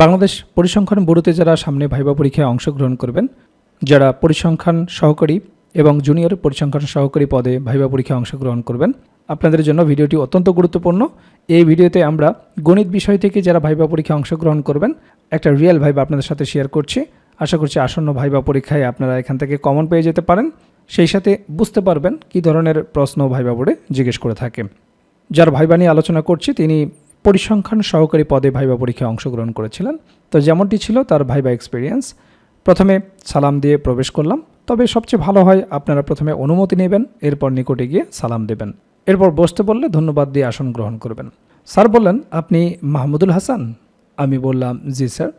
বাংলাদেশ পরিসংখ্যান ব্যুরোতে যারা সামনে ভাইবা পরীক্ষায় অংশগ্রহণ করবেন, যারা পরিসংখ্যান সহকারী এবং জুনিয়র পরিসংখ্যান সহকারী পদে ভাইবা পরীক্ষায় অংশগ্রহণ করবেন, আপনাদের জন্য ভিডিওটি অত্যন্ত গুরুত্বপূর্ণ। এই ভিডিওতে আমরা গণিত বিষয় থেকে যারা ভাইবা পরীক্ষায় অংশগ্রহণ করবেন একটা রিয়েল ভাইবা আপনাদের সাথে শেয়ার করছি। আশা করছি আসন্ন ভাইবা পরীক্ষায় আপনারা এখান থেকে কমন পেয়ে যেতে পারেন, সেই সাথে বুঝতে পারবেন কী ধরনের প্রশ্ন ভাইবা বোর্ডে জিজ্ঞেস করে থাকে। যার ভাইবা নিয়ে আলোচনা করছি তিনি পরিসংখ্যান সহকারী পদে ভাইবা পরীক্ষায় অংশগ্রহণ করেছিলেন। তো যেমনটি ছিল তার ভাইবা এক্সপিরিয়েন্স, প্রথমে সালাম দিয়ে প্রবেশ করলাম। তবে সবচেয়ে ভালো হয় আপনারা প্রথমে অনুমতি নেবেন, এরপর নিকটে গিয়ে সালাম দেবেন, এরপর বসতে বললে ধন্যবাদ দিয়ে আসন গ্রহণ করবেন। স্যার বললেন, আপনি মাহমুদুল হাসান? আমি বললাম, জি স্যার।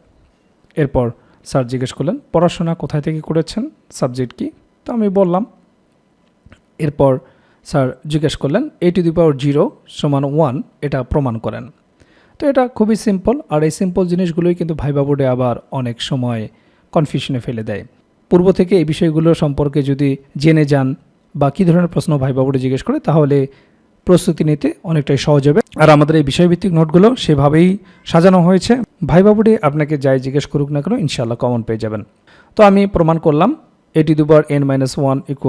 এরপর স্যার জিজ্ঞেস করলেন, পড়াশোনা কোথায় থেকে করেছেন, সাবজেক্ট কি? তো আমি বললাম। এরপর স্যার জিজ্ঞেস করলেন, a⁻0 = 1 এটা প্রমাণ করেন। তো এটা খুবই সিম্পল, আর এই সিম্পল জিনিসগুলোই কিন্তু ভাইবা বোর্ডে আবার অনেক সময় কনফিউশনে ফেলে দেয়। পূর্ব থেকে এই বিষয়গুলো সম্পর্কে যদি জেনে যান বা কী ধরনের প্রশ্ন ভাইবা বোর্ডে জিজ্ঞেস করে, তাহলে প্রস্তুতি নিতে অনেকটাই সহজ হবে। আর আমাদের এই বিষয়ভিত্তিক নোটগুলো সেভাবেই সাজানো হয়েছে। ভাইবা বোর্ডে আপনাকে যাই জিজ্ঞেস করুক না কেন ইনশাআল্লাহ কমন পেয়ে যাবেন। তো আমি প্রমাণ করলাম a⁻n-1 =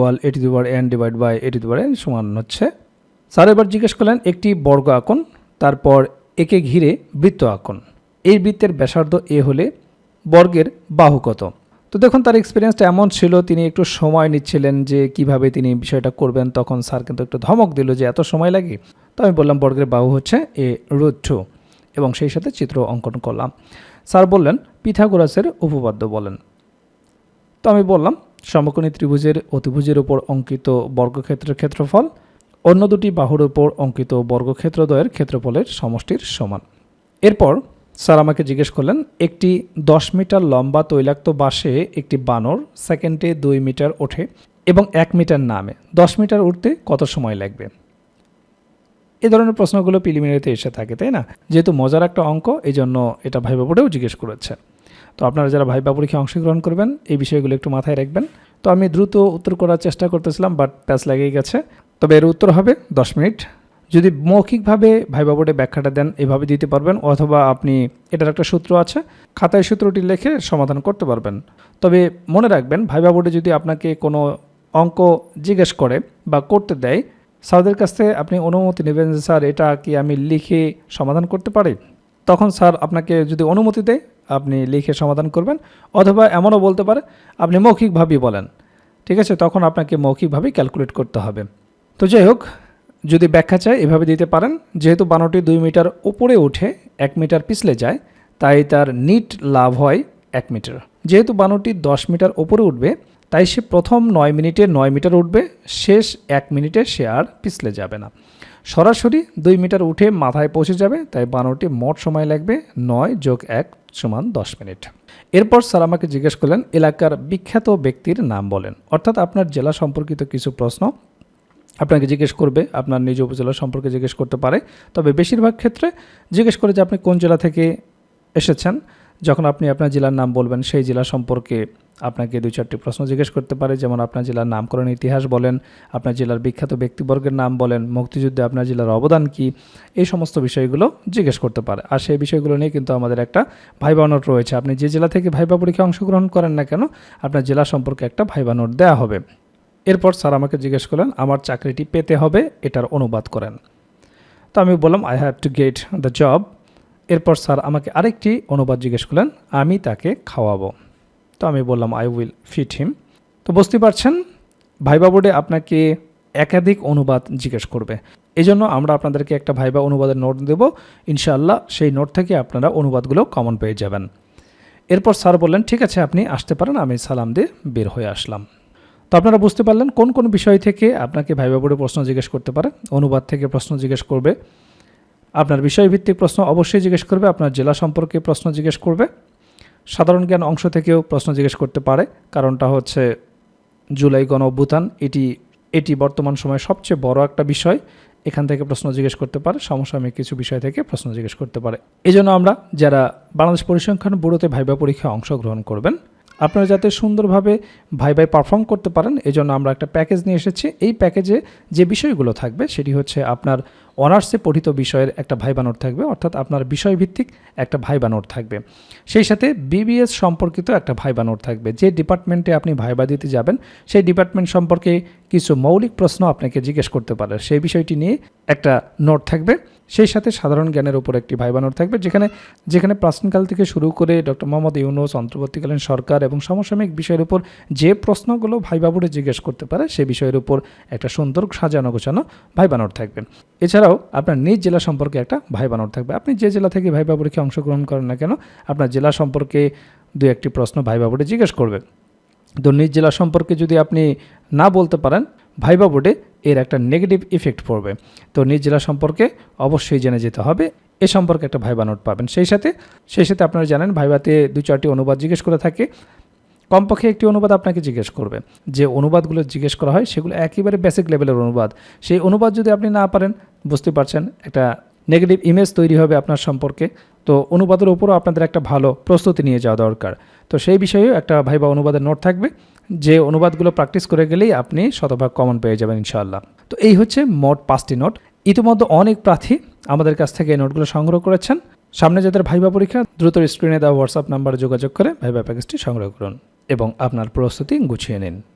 a/n/a⁻n সমান হচ্ছে। স্যার এবার জিজ্ঞেস করলেন, একটি বর্গ আঁকুন, তারপর একে ঘিরে বৃত্ত আঁকুন। এই বৃত্তের ব্যাসার্ধ এ হলে বর্গের বাহু কত? তো দেখুন তার এক্সপিরিয়েন্সটা এমন ছিল, তিনি একটু সময় নিচ্ছিলেন যে কিভাবে তিনি বিষয়টা করবেন। তখন স্যার কিন্তু একটু ধমক দিল যে এত সময় লাগে। তো আমি বললাম বর্গের বাহু হচ্ছে a√2 এবং সেই সাথে চিত্র অঙ্কন করলাম। স্যার বললেন, পিথাগোরাসের উপপাদ্য বলেন। তো আমি বললাম, সমকোণী ত্রিভুজের অতিভুজের উপর অঙ্কিত বর্গক্ষেত্রের ক্ষেত্রফল অন্য দুটি বাহুর উপর অঙ্কিত বর্গক্ষেত্রদ্বয়ের ক্ষেত্রফলের সমষ্টির সমান। এরপর স্যার আমাকে জিজ্ঞেস করলেন, একটি 10 মিটার লম্বা তৈলাক্ত বাসে একটি বানর সেকেন্ডে 2 মিটার ওঠে এবং 1 মিটার নামে। 10 মিটার উঠতে কত সময় লাগবে? এই ধরনের প্রশ্নগুলো প্রিলিমিনারিতে এসে থাকে, তাই না? যেহেতু মজার একটা অঙ্ক, এই জন্য এটা ভাইবা বোর্ডেও জিজ্ঞেস করেছে। তো আপনারা যারা ভাইবা পরীক্ষায় অংশগ্রহণ করবেন এই বিষয়গুলো একটু মাথায় রাখবেন। তো আমি দ্রুত উত্তর করার চেষ্টা করতেছিলাম, বাট প্যাচ লেগেই গেছে। তবে এর উত্তর হবে 10 মিনিট। যদি মৌখিকভাবে ভাইবা বোর্ডে ব্যাখ্যাটা দেন এভাবে দিতে পারবেন, অথবা আপনি এটার একটা সূত্র আছে, খাতায় সূত্রটি লিখে সমাধান করতে পারবেন। তবে মনে রাখবেন, ভাইবা বোর্ডে যদি আপনাকে কোনো অঙ্ক জিজ্ঞেস করে বা করতে দেয়, স্যারদের কাছ থেকে আপনি অনুমতি নেবেন যে স্যার এটা কি আমি লিখে সমাধান করতে পারি। তখন স্যার আপনাকে যদি অনুমতি দেয় আপনি লিখে সমাধান করবেন, অথবা এমনও বলতে পারে আপনি মৌখিকভাবেই বলেন, ঠিক আছে? তখন আপনাকে মৌখিকভাবেই ক্যালকুলেট করতে হবে। তো যাই হোক, যদি ব্যাখ্যা চায় এভাবে দিতে পারেন, যেহেতু বানরটি 2 মিটার উপরে উঠে 1 মিটার পিছলে যায়, তাই তার নিট লাভ হয় 1 মিটার। যেহেতু বানরটি 10 মিটার উপরে উঠবে, তাই সে প্রথম 9 মিনিটে 9 মিটার উঠবে, শেষ 1 মিনিটে সে আর পিছলে যাবে না, সরাসরি 2 মিটার উঠে মাথায় পৌঁছে যাবে। তাই বানরটি মোট সময় লাগবে 9 + 1 = 10 মিনিট। এরপর স্যার আমাকে জিজ্ঞেস করলেন, এলাকার বিখ্যাত ব্যক্তির নাম বলেন। অর্থাৎ আপনার জেলা সম্পর্কিত কিছু প্রশ্ন আপনাকে জিজ্ঞেস করবে, আপনার নিজ উপজেলা সম্পর্কে জিজ্ঞেস করতে পারে। তবে বেশিরভাগ ক্ষেত্রে জিজ্ঞেস করে যে আপনি কোন জেলা থেকে এসেছেন। যখন আপনি আপনার জেলার নাম বলবেন, সেই জেলা সম্পর্কে আপনাকে 2-4টি প্রশ্ন জিজ্ঞেস করতে পারে। যেমন আপনার জেলার নামকরণ ইতিহাস বলেন, আপনার জেলার বিখ্যাত ব্যক্তিবর্গের নাম বলেন, মুক্তিযুদ্ধে আপনার জেলার অবদান কী, এই সমস্ত বিষয়গুলো জিজ্ঞেস করতে পারে। আর সেই বিষয়গুলো নিয়ে কিন্তু আমাদের একটা ভাইবা নোট রয়েছে। আপনি যে জেলা থেকে ভাইবা পরীক্ষায় অংশগ্রহণ করেন না কেন, আপনার জেলা সম্পর্কে একটা ভাইবা নোট দেওয়া হবে। এরপর স্যার আমাকে জিজ্ঞেস করলেন, আমার চাকরিটি পেতে হবে, এটার অনুবাদ করেন। তো আমি বললাম, I have to get the job. এরপর স্যার আমাকে আরেকটি অনুবাদ জিজ্ঞেস করলেন, আমি তাকে খাওয়াবো। তো আমি বললাম, আই উইল ফিড হিম। তো বুঝতে পারছেন, ভাইবা বোর্ডে আপনাকে একাধিক অনুবাদ জিজ্ঞেস করবে। এই জন্য আমরা আপনাদেরকে একটা ভাইবা অনুবাদের নোট দেব, ইনশাআল্লাহ সেই নোট থেকে আপনারা অনুবাদগুলো কমন পেয়ে যাবেন। এরপর স্যার বললেন, ঠিক আছে আপনি আসতে পারেন। আমি সালাম দিয়ে বের হয়ে আসলাম। তো আপনারা বুঝতে পারলেন কোন কোন বিষয় থেকে আপনাকে ভাইবা বোর্ডে প্রশ্ন জিজ্ঞেস করতে পারে। অনুবাদ থেকে প্রশ্ন জিজ্ঞেস করবে, আপনার বিষয়ভিত্তিক প্রশ্ন অবশ্যই জিজ্ঞেস করবে, আপনার জেলা সম্পর্কে প্রশ্ন জিজ্ঞেস করবে, সাধারণ জ্ঞান অংশ থেকেও প্রশ্ন জিজ্ঞেস করতে পারে। কারণটা হচ্ছে জুলাই গণ অভ্যুত্থান, এটি বর্তমান সময়ে সবচেয়ে বড় একটা বিষয়। এখান থেকে প্রশ্ন জিজ্ঞেস করতে পারে, সমসাময়িক কিছু বিষয় থেকে প্রশ্ন জিজ্ঞেস করতে পারে। এই জন্য আমরা যারা বাংলাদেশ পরিসংখ্যান ব্যুরোতে ভাইবা পরীক্ষায় অংশগ্রহণ করবেন, আপনারা যাতে সুন্দরভাবে ভাইবায় পারফর্ম করতে পারেন, এজন্য আমরা একটা প্যাকেজ নিয়ে এসেছি। এই প্যাকেজে যে বিষয়গুলো থাকবে সেটি হচ্ছে আপনার অনার্সে পঠিত বিষয়ের একটা ভাইবা নোট থাকবে, অর্থাৎ আপনার বিষয়ভিত্তিক একটা ভাইবা নোট থাকবে। সেই সাথে বিবিএস সম্পর্কিত একটা ভাইবা নোট থাকবে। যে ডিপার্টমেন্টে আপনি ভাইবা দিতে যাবেন সেই ডিপার্টমেন্ট সম্পর্কে কিছু মৌলিক প্রশ্ন আপনাকে জিজ্ঞেস করতে পারে, সেই বিষয়টি নিয়ে একটা নোট থাকবে। সেই সাথে সাধারণ জ্ঞানের উপর একটি ভাইবা নোট থাকবে, যেখানে প্রাচীনকাল থেকে শুরু করে ডক্টর মোহাম্মদ ইউনূস, অন্তর্বর্তীকালীন সরকার এবং সমসাময়িক বিষয়ের উপর যে প্রশ্নগুলো ভাইবা বোর্ডে জিজ্ঞেস করতে পারে সে বিষয়ের উপর একটা সুন্দর সাজানো গোছানো ভাইবা নোট থাকবে। এছাড়াও আপনার নিজ জেলা সম্পর্কে একটা ভাইবা নোট থাকবে। আপনি যে জেলা থেকে ভাইবা পরীক্ষায় অংশগ্রহণ করেন না কেন, আপনার জেলা সম্পর্কে দু একটি প্রশ্ন ভাইবা বোর্ডে জিজ্ঞেস করবে। তো নিজ জেলা সম্পর্কে যদি আপনি না বলতে পারেন, ভাইবা বোর্ডে এর একটা নেগেটিভ ইফেক্ট পড়বে। তো নিজ জেলা সম্পর্কে অবশ্যই জেনে যেতে হবে, এ সম্পর্কে একটা ভাইবা নোট পাবেন। সেই সাথে আপনারা জানেন ভাইবাতে 2-4টি অনুবাদ জিজ্ঞেস করে থাকে, কমপক্ষে একটি অনুবাদ আপনাকে জিজ্ঞেস করবে। যে অনুবাদগুলো জিজ্ঞেস করা হয় সেগুলো একেবারে বেসিক লেভেলের অনুবাদ। সেই অনুবাদ যদি আপনি না পারেন, বুঝতে পারছেন একটা নেগেটিভ ইমেজ তৈরি হবে আপনার সম্পর্কে। তো অনুবাদের উপরও আপনাদের একটা ভালো প্রস্তুতি নিয়ে যাওয়া দরকার। তো সেই বিষয়েও একটা ভাইবা অনুবাদের নোট থাকবে, যে অনুবাদগুলো প্র্যাকটিস করে গেলেই আপনি শতভাগ কমন পেয়ে যাবেন ইনশাআল্লাহ। তো এই হচ্ছে মোট 5টি নোট। ইতিমধ্যে অনেক প্রার্থী আমাদের কাছ থেকে এই নোটগুলো সংগ্রহ করেছেন। সামনে যাদের ভাইবা পরীক্ষা, দ্রুত স্ক্রিনে দেওয়া হোয়াটসঅ্যাপ নাম্বারে যোগাযোগ করে ভাইবা প্যাকেজটি সংগ্রহ করুন এবং আপনার প্রস্তুতি গুছিয়ে নিন।